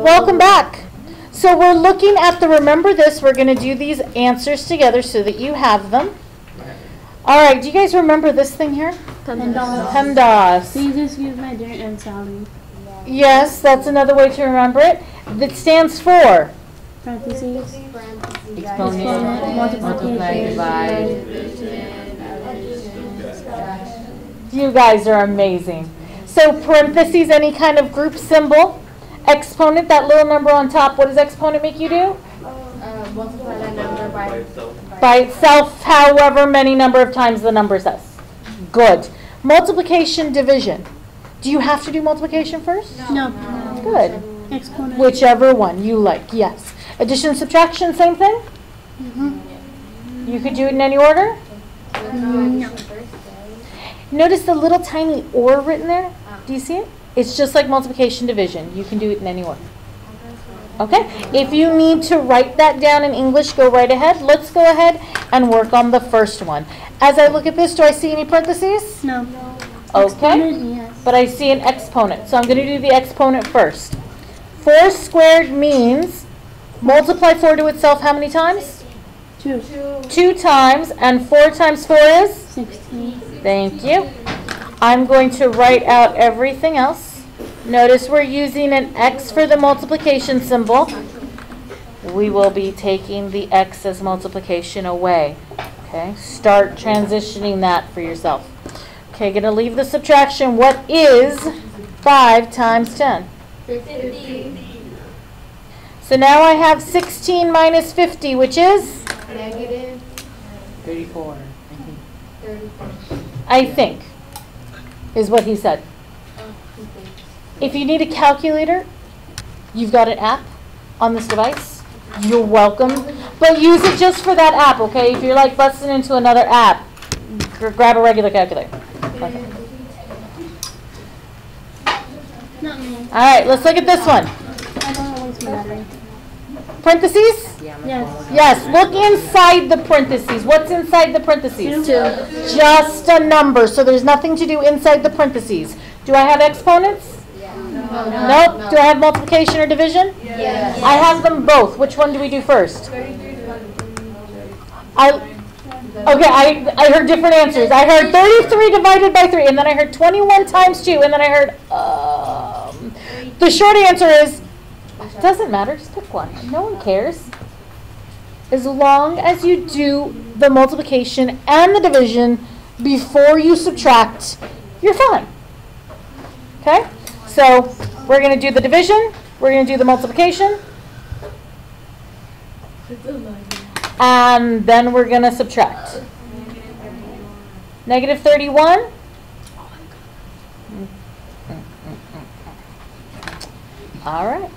Welcome back. So we're looking at the, remember this, we're going to do these answers together so that you have them. All right, do you guys remember this thing here? PEMDAS. Please excuse my dirt and Sally. Yes, that's another way to remember it. That stands for? Parentheses. Exponent, multiply, divide. You guys are amazing. So parentheses, any kind of group symbol. Exponent, that little number on top, what does exponent make you do? Multiply that number by itself, however many number of times the number says. Good. Multiplication, division. Do you have to do multiplication first? No. Good. Exponent. Whichever one you like, yes. Addition, subtraction, same thing? You could do it in any order? No. Notice the little tiny or written there? Do you see it? It's just like multiplication, division. You can do it in any order. Okay? If you need to write that down in English, go right ahead. Let's go ahead and work on the first one. As I look at this, do I see any parentheses? No. Okay. Exponent, yes. But I see an exponent. So I'm going to do the exponent first. 4 squared means multiply 4 to itself how many times? 2. 2 times. And 4 times 4 is? 16. Thank you. I'm going to write out everything else. Notice we're using an X for the multiplication symbol. We will be taking the X as multiplication away. Okay, start transitioning that for yourself. Okay, going to leave the subtraction. What is 5 times 10? 50. So now I have 16 minus 50, which is? Negative 34. 34. I think, is what he said. If you need a calculator, you've got an app on this device. You're welcome. But use it just for that app, okay? If you're like busting into another app, grab a regular calculator. Okay. Not me. All right, let's look at this one. I don't want to waste my battery. Parentheses? Yes. Yes, look inside the parentheses. What's inside the parentheses? 2. Just a number, so there's nothing to do inside the parentheses. Do I have exponents? Nope. Do I have multiplication or division? Yes. I have them both. Which one do we do first? I heard different answers. I heard 33 divided by 3, and then I heard 21 times 2, and then I heard, the short answer is, it doesn't matter, just pick one. No one cares. As long as you do the multiplication and the division before you subtract, you're fine. Okay? So we're going to do the division, we're going to do the multiplication, and then we're going to subtract. Negative 31. All right.